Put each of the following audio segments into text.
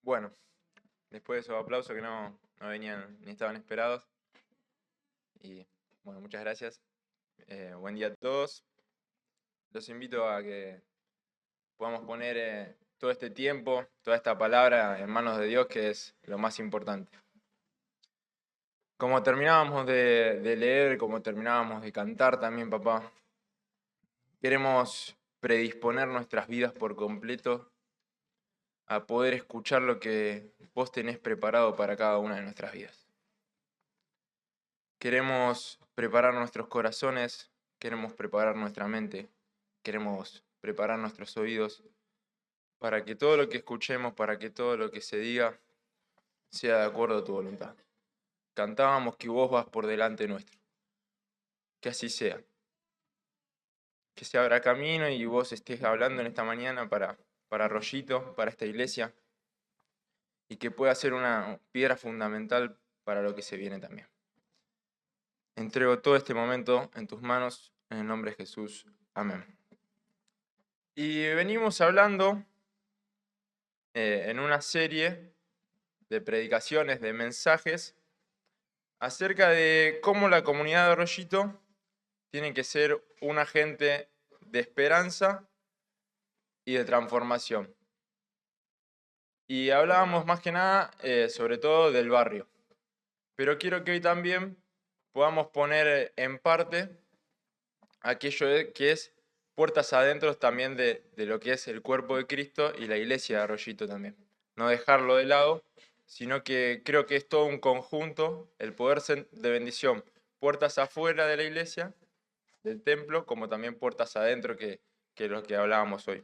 Bueno, después de esos aplausos que no venían ni estaban esperados. Y bueno, muchas gracias. Buen día a todos. Los invito a que podamos poner todo este tiempo, toda esta palabra en manos de Dios, que es lo más importante. Como terminábamos de leer, como terminábamos de cantar también, papá, queremos predisponer nuestras vidas por completo a poder escuchar lo que vos tenés preparado para cada una de nuestras vidas. Queremos preparar nuestros corazones, queremos preparar nuestra mente, queremos preparar nuestros oídos para que todo lo que escuchemos, para que todo lo que se diga sea de acuerdo a tu voluntad. Cantábamos que vos vas por delante nuestro. Que así sea. Que se abra camino y vos estés hablando en esta mañana para Rollito, para esta iglesia, y que pueda ser una piedra fundamental para lo que se viene también. Entrego todo este momento en tus manos, en el nombre de Jesús. Amén. Y venimos hablando en una serie de predicaciones, de mensajes, acerca de cómo la comunidad de Rollito tiene que ser un agente de esperanza y de transformación. Y hablábamos más que nada, sobre todo, del barrio. Pero quiero que hoy también podamos poner en parte aquello que es puertas adentro también de lo que es el cuerpo de Cristo y la iglesia de Arroyito también. No dejarlo de lado, sino que creo que es todo un conjunto, el poder de bendición, puertas afuera de la iglesia, del templo, como también puertas adentro, que es lo que hablábamos hoy.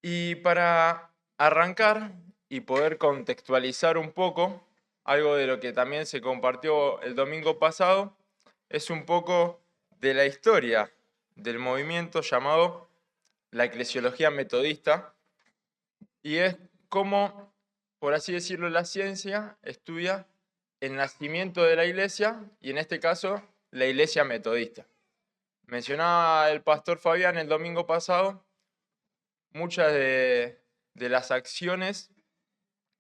Y para arrancar y poder contextualizar un poco, algo de lo que también se compartió el domingo pasado, es un poco de la historia del movimiento llamado la eclesiología metodista, y es cómo, por así decirlo, la ciencia estudia el nacimiento de la iglesia, y en este caso, la iglesia metodista. Mencionaba el pastor Fabián el domingo pasado muchas de las acciones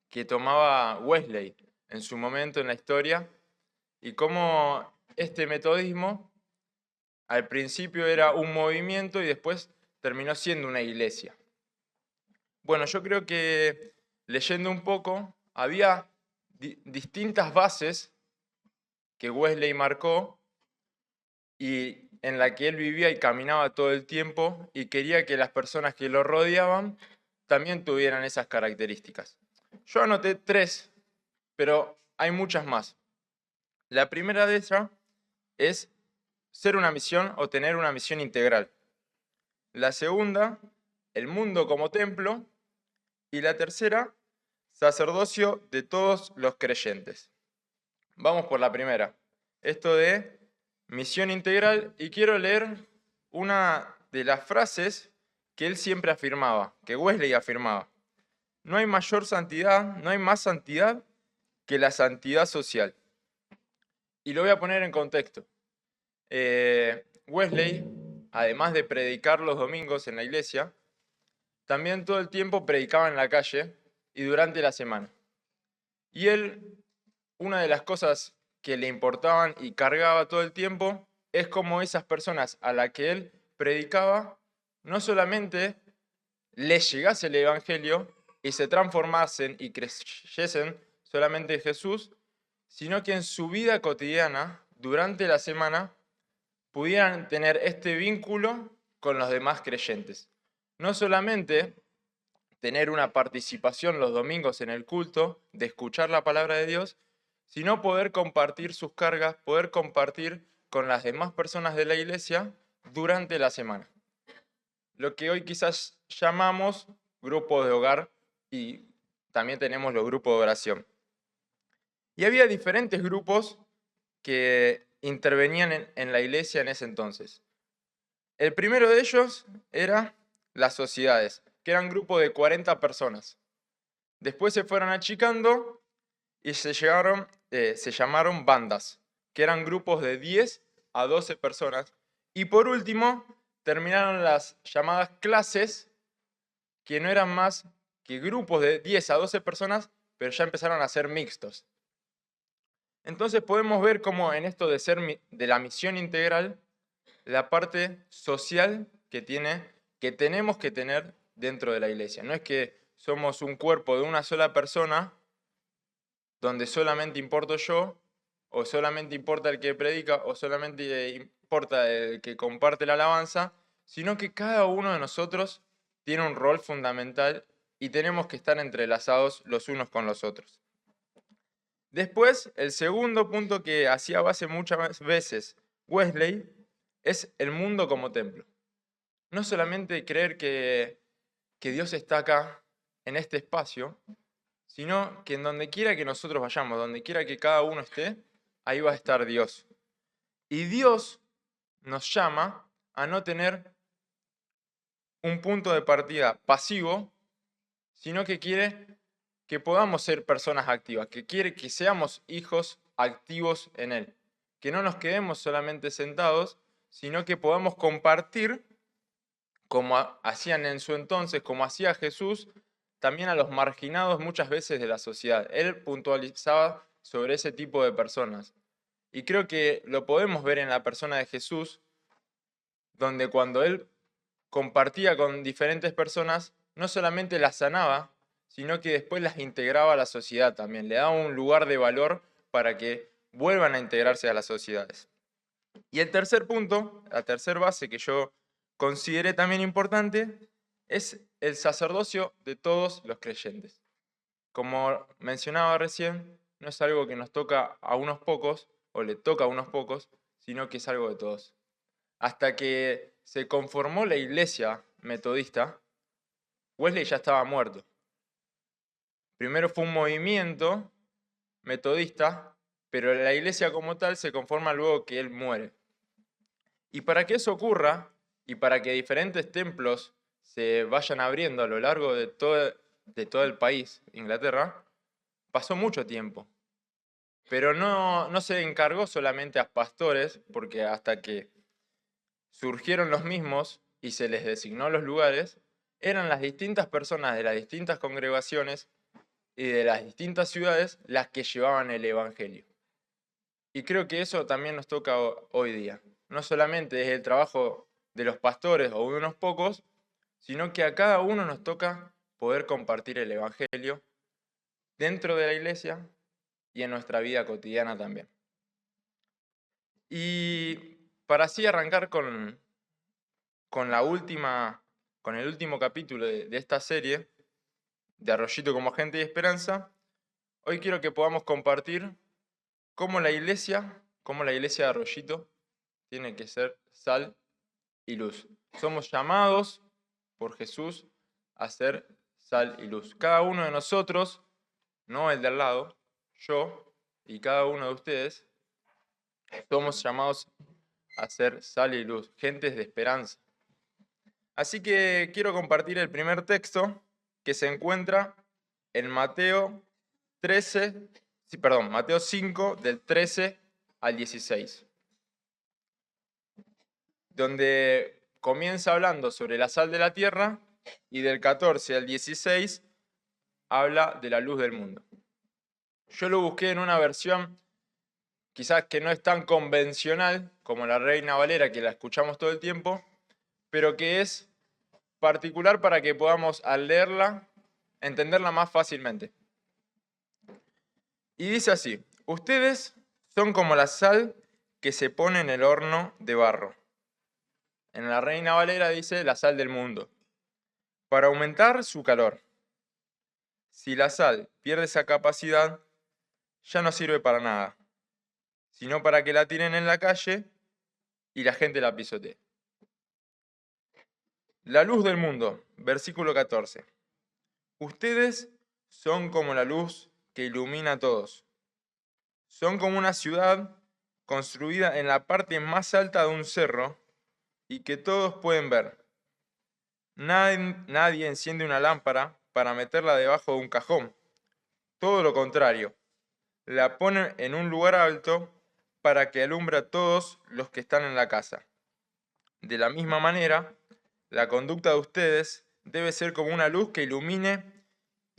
que tomaba Wesley en su momento en la historia, y cómo este metodismo al principio era un movimiento y después terminó siendo una iglesia. Bueno, yo creo que leyendo un poco, había distintas bases que Wesley marcó y en la que él vivía y caminaba todo el tiempo, y quería que las personas que lo rodeaban también tuvieran esas características. Yo anoté 3, pero hay muchas más. La primera de esas es ser una misión o tener una misión integral. La segunda, el mundo como templo. Y la tercera, sacerdocio de todos los creyentes. Vamos por la primera. Esto de misión integral, y quiero leer una de las frases que él siempre afirmaba, que Wesley afirmaba. No hay mayor santidad, no hay más santidad que la santidad social. Y lo voy a poner en contexto. Wesley, además de predicar los domingos en la iglesia, también todo el tiempo predicaba en la calle y durante la semana. Y él, una de las cosas que le importaban y cargaba todo el tiempo, es cómo esas personas a las que él predicaba, no solamente les llegase el Evangelio y se transformasen y creyesen solamente en Jesús, sino que en su vida cotidiana, durante la semana, pudieran tener este vínculo con los demás creyentes. No solamente tener una participación los domingos en el culto, de escuchar la palabra de Dios, sino poder compartir sus cargas, poder compartir con las demás personas de la iglesia durante la semana. Lo que hoy quizás llamamos grupos de hogar, y también tenemos los grupos de oración. Y había diferentes grupos que intervenían en la iglesia en ese entonces. El primero de ellos era las sociedades, que eran grupos de 40 personas. Después se fueron achicando y se llamaron bandas, que eran grupos de 10 a 12 personas. Y por último, terminaron las llamadas clases, que no eran más que grupos de 10 a 12 personas, pero ya empezaron a ser mixtos. Entonces podemos ver cómo en esto de la misión integral, la parte social que tenemos que tener dentro de la iglesia. No es que somos un cuerpo de una sola persona, donde solamente importo yo, o solamente importa el que predica, o solamente importa el que comparte la alabanza, sino que cada uno de nosotros tiene un rol fundamental y tenemos que estar entrelazados los unos con los otros. Después, el segundo punto que hacía base muchas veces Wesley es el mundo como templo. No solamente creer que Dios está acá, en este espacio, sino que en donde quiera que nosotros vayamos, donde quiera que cada uno esté, ahí va a estar Dios. Y Dios nos llama a no tener un punto de partida pasivo, sino que quiere que podamos ser personas activas, que quiere que seamos hijos activos en Él, que no nos quedemos solamente sentados, sino que podamos compartir, como hacían en su entonces, como hacía Jesús, también a los marginados muchas veces de la sociedad. Él puntualizaba sobre ese tipo de personas. Y creo que lo podemos ver en la persona de Jesús, donde cuando Él compartía con diferentes personas, no solamente las sanaba, sino que después las integraba a la sociedad también, le daba un lugar de valor para que vuelvan a integrarse a las sociedades. Y el tercer punto, la tercera base que yo consideré también importante, es el sacerdocio de todos los creyentes. Como mencionaba recién, no es algo que nos toca a unos pocos, o le toca a unos pocos, sino que es algo de todos. Hasta que se conformó la iglesia metodista, Wesley ya estaba muerto. Primero fue un movimiento metodista, pero la iglesia como tal se conforma luego que él muere. Y para que eso ocurra, y para que diferentes templos se vayan abriendo a lo largo de todo el país, Inglaterra, pasó mucho tiempo. Pero no se encargó solamente a pastores, porque hasta que surgieron los mismos y se les designó los lugares, eran las distintas personas de las distintas congregaciones y de las distintas ciudades las que llevaban el Evangelio. Y creo que eso también nos toca hoy día. No solamente es el trabajo de los pastores o de unos pocos, sino que a cada uno nos toca poder compartir el Evangelio dentro de la iglesia y en nuestra vida cotidiana también. Y para así arrancar con el último capítulo de esta serie, de Arroyito como agente de esperanza, hoy quiero que podamos compartir cómo la iglesia de Arroyito tiene que ser sal y luz. Somos llamados por Jesús a ser sal y luz. Cada uno de nosotros, no el de al lado, yo y cada uno de ustedes, somos llamados a ser sal y luz, gentes de esperanza. Así que quiero compartir el primer texto que se encuentra en Mateo 5, del 13 al 16, donde comienza hablando sobre la sal de la tierra y del 14 al 16 habla de la luz del mundo. Yo lo busqué en una versión quizás que no es tan convencional como la Reina Valera, que la escuchamos todo el tiempo, pero que es particular para que podamos, al leerla, entenderla más fácilmente. Y dice así: ustedes son como la sal que se pone en el horno de barro. En la Reina Valera dice la sal del mundo, para aumentar su calor. Si la sal pierde esa capacidad, ya no sirve para nada, sino para que la tiren en la calle y la gente la pisotee. La luz del mundo, versículo 14. Ustedes son como la luz que ilumina a todos. Son como una ciudad construida en la parte más alta de un cerro y que todos pueden ver. Nadie enciende una lámpara para meterla debajo de un cajón. Todo lo contrario, la pone en un lugar alto para que alumbre a todos los que están en la casa. De la misma manera, la conducta de ustedes debe ser como una luz que ilumine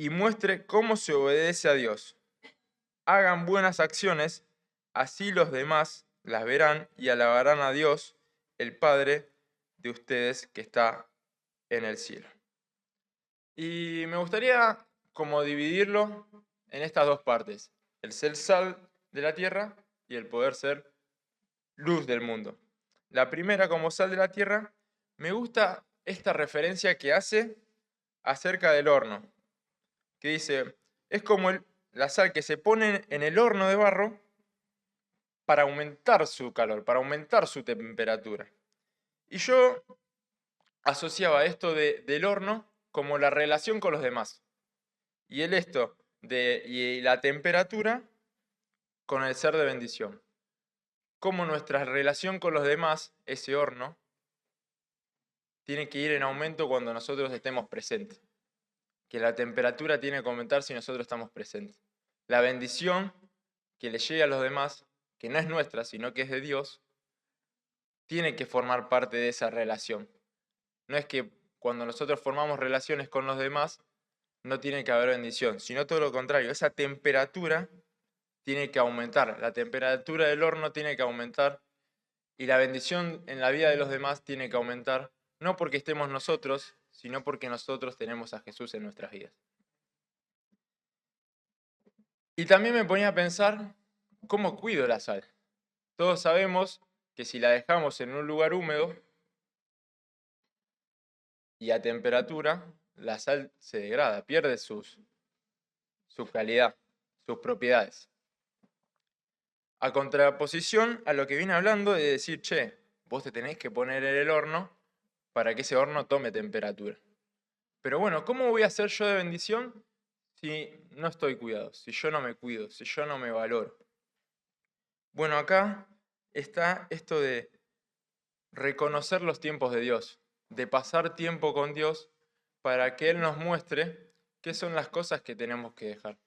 y muestre cómo se obedece a Dios. Hagan buenas acciones, así los demás las verán y alabarán a Dios, el Padre de ustedes que está en el cielo. Y me gustaría como dividirlo en estas dos partes, el ser sal de la tierra y el poder ser luz del mundo. La primera, como sal de la tierra, me gusta esta referencia que hace acerca del horno, que dice, es como la sal que se pone en el horno de barro para aumentar su calor, para aumentar su temperatura. Y yo asociaba esto del horno como la relación con los demás. Y y la temperatura con el ser de bendición. Cómo nuestra relación con los demás, ese horno, tiene que ir en aumento cuando nosotros estemos presentes. Que la temperatura tiene que aumentar si nosotros estamos presentes. La bendición que le llegue a los demás, que no es nuestra, sino que es de Dios, tiene que formar parte de esa relación. No es que cuando nosotros formamos relaciones con los demás, no tiene que haber bendición, sino todo lo contrario. Esa temperatura tiene que aumentar, la temperatura del horno tiene que aumentar y la bendición en la vida de los demás tiene que aumentar, no porque estemos nosotros, sino porque nosotros tenemos a Jesús en nuestras vidas. Y también me ponía a pensar, ¿cómo cuido la sal? Todos sabemos que si la dejamos en un lugar húmedo y a temperatura, la sal se degrada, pierde su calidad, sus propiedades. A contraposición a lo que viene hablando de decir, che, vos te tenés que poner en el horno para que ese horno tome temperatura. Pero bueno, ¿cómo voy a ser yo de bendición si no estoy cuidado, si yo no me cuido, si yo no me valoro? Bueno, acá está esto de reconocer los tiempos de Dios, de pasar tiempo con Dios para que Él nos muestre qué son las cosas que tenemos que dejar,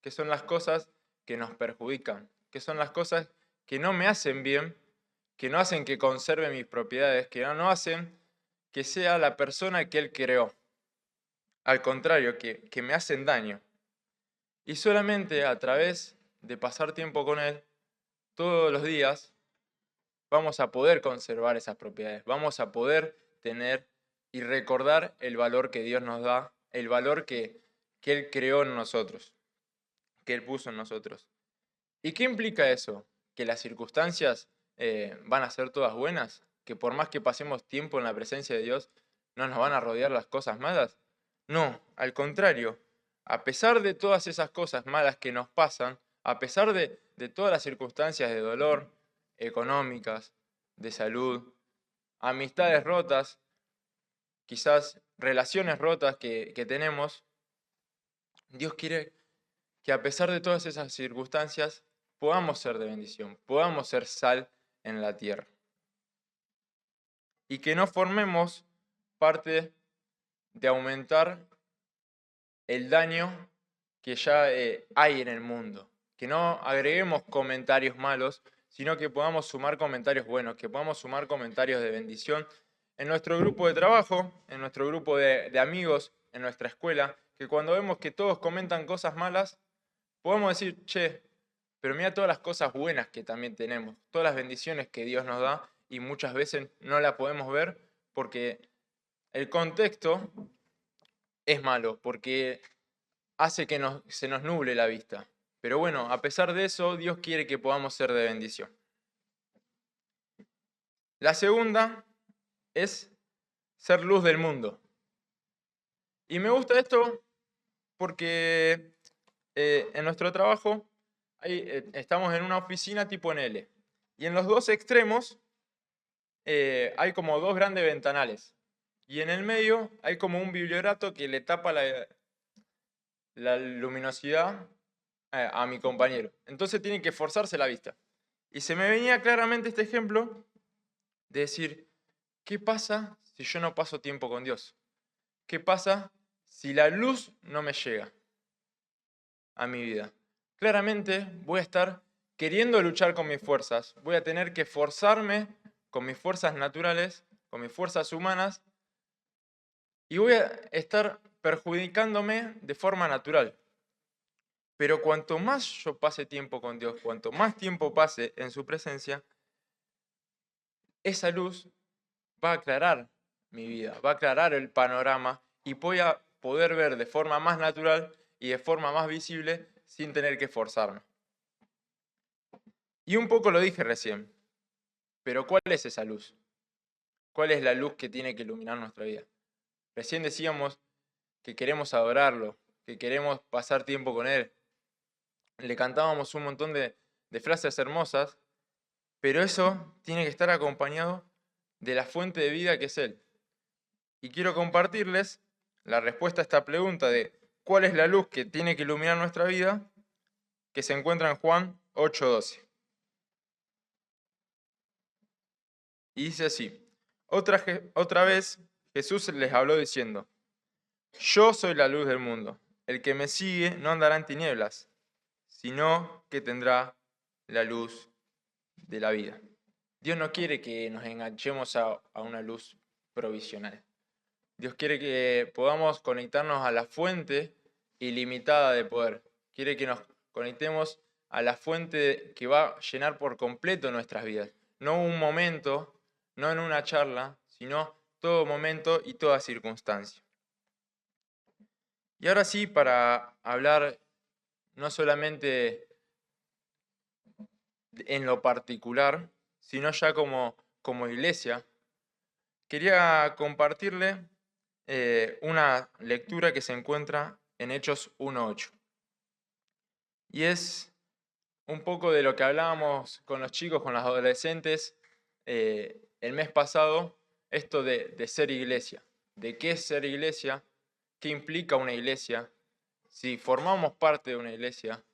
qué son las cosas que nos perjudican, qué son las cosas que no me hacen bien, que no hacen que conserve mis propiedades, que no hacen que sea la persona que Él creó. Al contrario, que me hacen daño. Y solamente a través de pasar tiempo con Él, todos los días, vamos a poder conservar esas propiedades, vamos a poder tener y recordar el valor que Dios nos da, el valor que Él creó en nosotros, que Él puso en nosotros. ¿Y qué implica eso? ¿Que las circunstancias van a ser todas buenas? ¿Que por más que pasemos tiempo en la presencia de Dios, no nos van a rodear las cosas malas? No, al contrario. A pesar de todas esas cosas malas que nos pasan, a pesar de todas las circunstancias de dolor, económicas, de salud, amistades rotas, quizás relaciones rotas que tenemos, Dios quiere que a pesar de todas esas circunstancias podamos ser de bendición, podamos ser sal en la tierra. Y que no formemos parte de aumentar el daño que ya hay en el mundo. Que no agreguemos comentarios malos, sino que podamos sumar comentarios buenos, que podamos sumar comentarios de bendición en nuestro grupo de trabajo, en nuestro grupo de amigos, en nuestra escuela, que cuando vemos que todos comentan cosas malas, podemos decir, che, pero mira todas las cosas buenas que también tenemos, todas las bendiciones que Dios nos da y muchas veces no la podemos ver porque el contexto es malo, porque hace que se nos nuble la vista. Pero bueno, a pesar de eso, Dios quiere que podamos ser de bendición. La segunda es ser luz del mundo. Y me gusta esto porque en nuestro trabajo estamos en una oficina tipo en L. Y en los dos extremos hay como dos grandes ventanales. Y en el medio hay como un bibliorato que le tapa la luminosidad a mi compañero. Entonces tiene que forzarse la vista. Y se me venía claramente este ejemplo de decir, ¿qué pasa si yo no paso tiempo con Dios? ¿Qué pasa si la luz no me llega a mi vida? Claramente voy a estar queriendo luchar con mis fuerzas. Voy a tener que forzarme con mis fuerzas naturales, con mis fuerzas humanas, y voy a estar perjudicándome de forma natural. Pero cuanto más yo pase tiempo con Dios, cuanto más tiempo pase en su presencia, esa luz va a aclarar mi vida, va a aclarar el panorama y voy a poder ver de forma más natural y de forma más visible sin tener que esforzarme. Y un poco lo dije recién, pero ¿cuál es esa luz? ¿Cuál es la luz que tiene que iluminar nuestra vida? Recién decíamos que queremos adorarlo, que queremos pasar tiempo con Él. Le cantábamos un montón de frases hermosas, pero eso tiene que estar acompañado de la fuente de vida que es Él. Y quiero compartirles la respuesta a esta pregunta de ¿cuál es la luz que tiene que iluminar nuestra vida? Que se encuentra en Juan 8:12. Y dice así: otra vez Jesús les habló diciendo: yo soy la luz del mundo. El que me sigue no andará en tinieblas, sino que tendrá la luz de la vida. Dios no quiere que nos enganchemos a una luz provisional. Dios quiere que podamos conectarnos a la fuente ilimitada de poder. Quiere que nos conectemos a la fuente que va a llenar por completo nuestras vidas. No un momento, no en una charla, sino todo momento y toda circunstancia. Y ahora sí, para hablar no solamente en lo particular, sino ya como iglesia, quería compartirle una lectura que se encuentra en Hechos 1:8. Y es un poco de lo que hablábamos con los chicos, con los adolescentes, el mes pasado, esto de ser iglesia. ¿De qué es ser iglesia? ¿Qué implica una iglesia? Si formamos parte de una iglesia,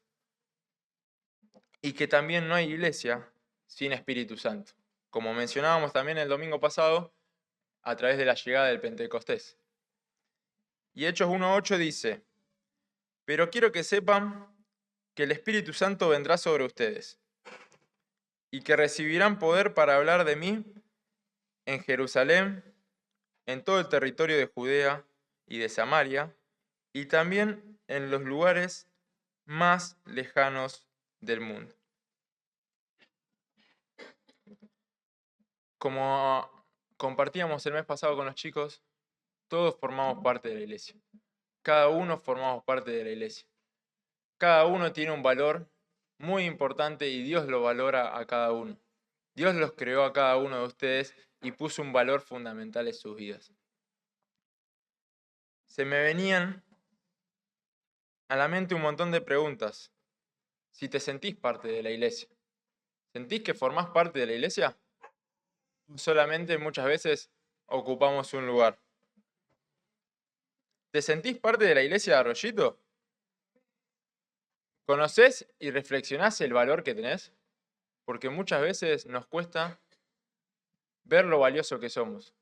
y que también no hay iglesia sin Espíritu Santo, como mencionábamos también el domingo pasado a través de la llegada del Pentecostés. Y Hechos 1:8 dice: pero quiero que sepan que el Espíritu Santo vendrá sobre ustedes y que recibirán poder para hablar de mí en Jerusalén, en todo el territorio de Judea y de Samaria, y también en los lugares más lejanos del mundo. Como compartíamos el mes pasado con los chicos, todos formamos parte de la iglesia. Cada uno formamos parte de la iglesia. Cada uno tiene un valor muy importante y Dios lo valora a cada uno. Dios los creó a cada uno de ustedes y puso un valor fundamental en sus vidas. Se me venían a la mente un montón de preguntas. Si te sentís parte de la iglesia, ¿sentís que formás parte de la iglesia? Solamente muchas veces ocupamos un lugar. ¿Te sentís parte de la iglesia de Arroyito? ¿Conocés y reflexionás el valor que tenés? Porque muchas veces nos cuesta ver lo valioso que somos.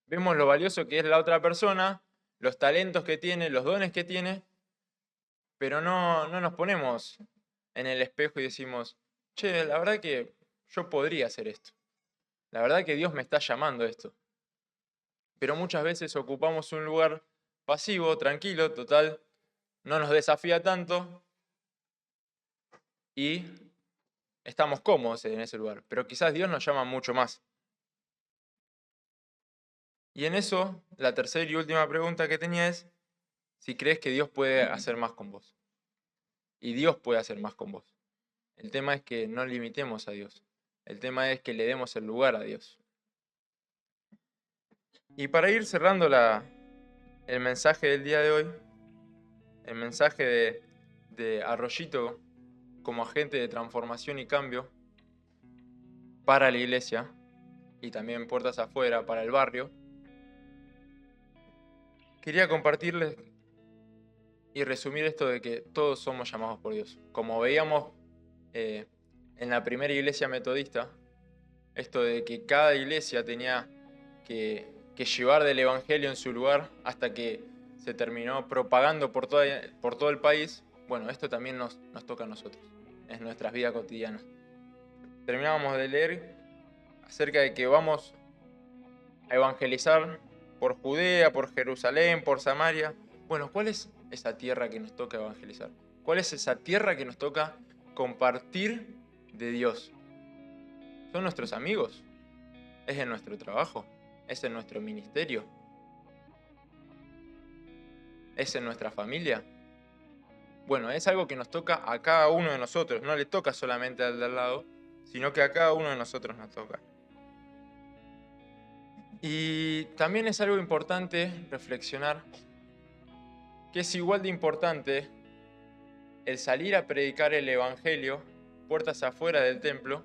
Vemos lo valioso que es la otra persona, los talentos que tiene, los dones que tiene, pero no nos ponemos en el espejo y decimos: che, la verdad que yo podría hacer esto. La verdad que Dios me está llamando a esto. Pero muchas veces ocupamos un lugar pasivo, tranquilo, total, no nos desafía tanto y estamos cómodos en ese lugar. Pero quizás Dios nos llama mucho más. Y en eso, la tercera y última pregunta que tenía es si crees que Dios puede hacer más con vos. Y Dios puede hacer más con vos. El tema es que no limitemos a Dios. El tema es que le demos el lugar a Dios. Y para ir cerrando el mensaje del día de hoy, el mensaje de Arroyito como agente de transformación y cambio para la iglesia y también puertas afuera para el barrio, quería compartirles y resumir esto de que todos somos llamados por Dios. Como veíamos en la primera iglesia metodista, esto de que cada iglesia tenía que llevar del evangelio en su lugar hasta que se terminó propagando por todo el país. Bueno, esto también nos toca a nosotros, en nuestras vidas cotidianas. Terminábamos de leer acerca de que vamos a evangelizar por Judea, por Jerusalén, por Samaria, Bueno, ¿cuál es esa tierra que nos toca evangelizar? ¿Cuál es esa tierra que nos toca compartir de Dios? ¿Son nuestros amigos? ¿Es en nuestro trabajo? ¿Es en nuestro ministerio? ¿Es en nuestra familia? Bueno, es algo que nos toca a cada uno de nosotros. No le toca solamente al de al lado, sino que a cada uno de nosotros nos toca. Y también es algo importante reflexionar que es igual de importante el salir a predicar el Evangelio puertas afuera del templo,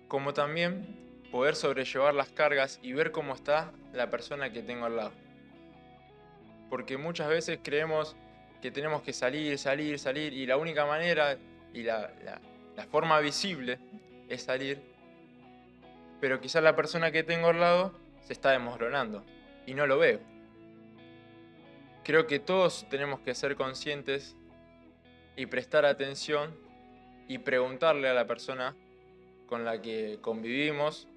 como también poder sobrellevar las cargas y ver cómo está la persona que tengo al lado. Porque muchas veces creemos que tenemos que salir, y la única manera y la forma visible es salir, pero quizás la persona que tengo al lado se está desmoronando y no lo veo. Creo que todos tenemos que ser conscientes y prestar atención y preguntarle a la persona con la que convivimos,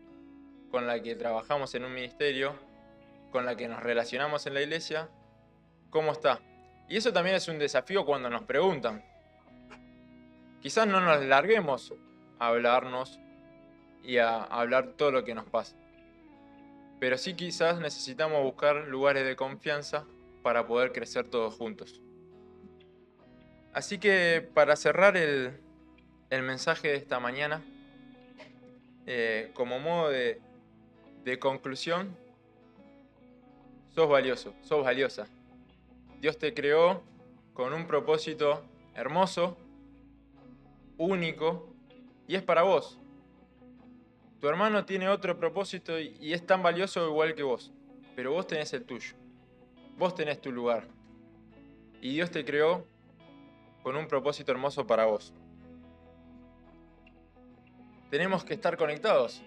con la que trabajamos en un ministerio, con la que nos relacionamos en la iglesia, cómo está. Y eso también es un desafío cuando nos preguntan. Quizás no nos larguemos a hablarnos y a hablar todo lo que nos pasa. Pero sí quizás necesitamos buscar lugares de confianza para poder crecer todos juntos. Así que para cerrar el mensaje de esta mañana, como modo de conclusión, sos valioso, sos valiosa. Dios te creó con un propósito hermoso, único, y es para vos. Tu hermano tiene otro propósito y es tan valioso igual que vos, pero vos tenés el tuyo. Vos tenés tu lugar. Y Dios te creó con un propósito hermoso para vos. Tenemos que estar conectados.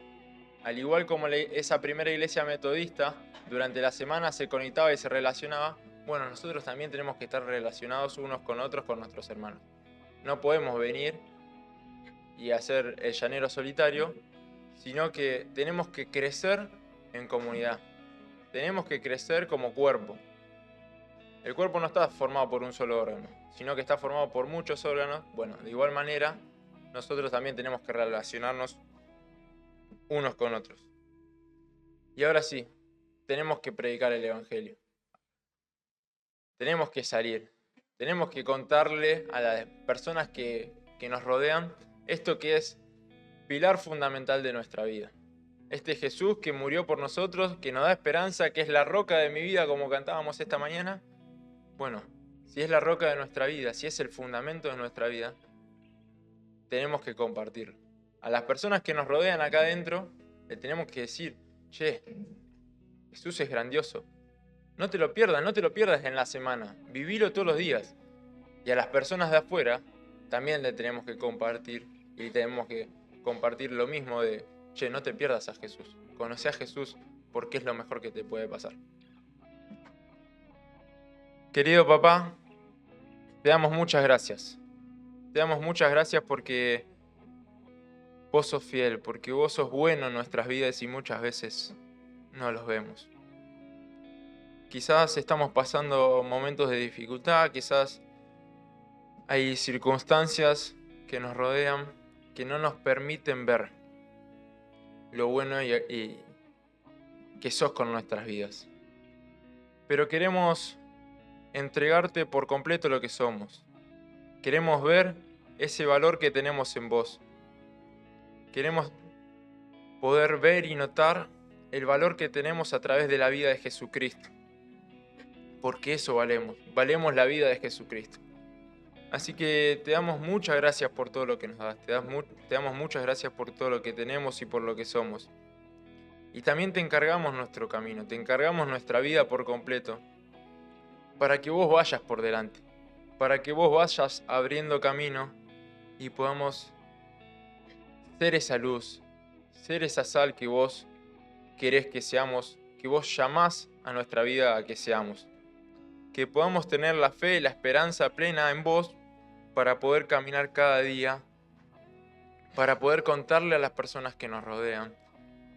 Al igual como esa primera iglesia metodista, durante la semana se conectaba y se relacionaba, bueno, nosotros también tenemos que estar relacionados unos con otros, con nuestros hermanos. No podemos venir y hacer el llanero solitario, sino que tenemos que crecer en comunidad. Tenemos que crecer como cuerpo. El cuerpo no está formado por un solo órgano, sino que está formado por muchos órganos. Bueno, de igual manera, nosotros también tenemos que relacionarnos unos con otros. Y ahora sí, tenemos que predicar el Evangelio. Tenemos que salir. Tenemos que contarle a las personas que nos rodean esto que es pilar fundamental de nuestra vida. Este Jesús que murió por nosotros, que nos da esperanza, que es la roca de mi vida, como cantábamos esta mañana. Bueno, si es la roca de nuestra vida, si es el fundamento de nuestra vida, tenemos que compartirlo. A las personas que nos rodean acá adentro, le tenemos que decir, che, Jesús es grandioso. No te lo pierdas en la semana. Vivilo todos los días. Y a las personas de afuera también le tenemos que compartir. Y tenemos que compartir lo mismo de, che, no te pierdas a Jesús. Conoce a Jesús porque es lo mejor que te puede pasar. Querido papá, te damos muchas gracias. Te damos muchas gracias porque vos sos fiel, porque vos sos bueno en nuestras vidas y muchas veces no los vemos. Quizás estamos pasando momentos de dificultad, quizás hay circunstancias que nos rodean que no nos permiten ver lo bueno y que sos con nuestras vidas. Pero queremos entregarte por completo lo que somos. Queremos ver ese valor que tenemos en vos. Queremos poder ver y notar el valor que tenemos a través de la vida de Jesucristo. Porque eso valemos la vida de Jesucristo. Así que te damos muchas gracias por todo lo que nos das, te damos muchas gracias por todo lo que tenemos y por lo que somos. Y también te encargamos nuestro camino, te encargamos nuestra vida por completo, para que vos vayas por delante, para que vos vayas abriendo camino y podamos ser esa luz, ser esa sal que vos querés que seamos, que vos llamás a nuestra vida a que seamos. Que podamos tener la fe y la esperanza plena en vos para poder caminar cada día, para poder contarle a las personas que nos rodean,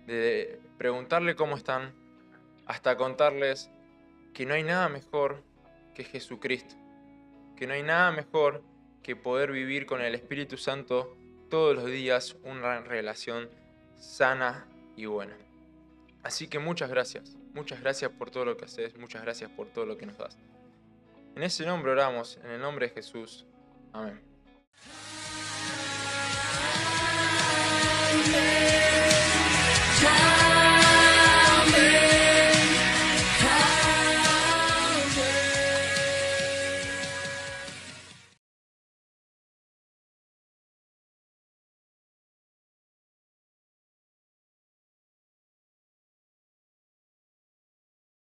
de preguntarle cómo están, hasta contarles que no hay nada mejor que es Jesucristo, que no hay nada mejor que poder vivir con el Espíritu Santo todos los días una relación sana y buena. Así que muchas gracias por todo lo que haces, muchas gracias por todo lo que nos das. En ese nombre oramos, en el nombre de Jesús. Amén.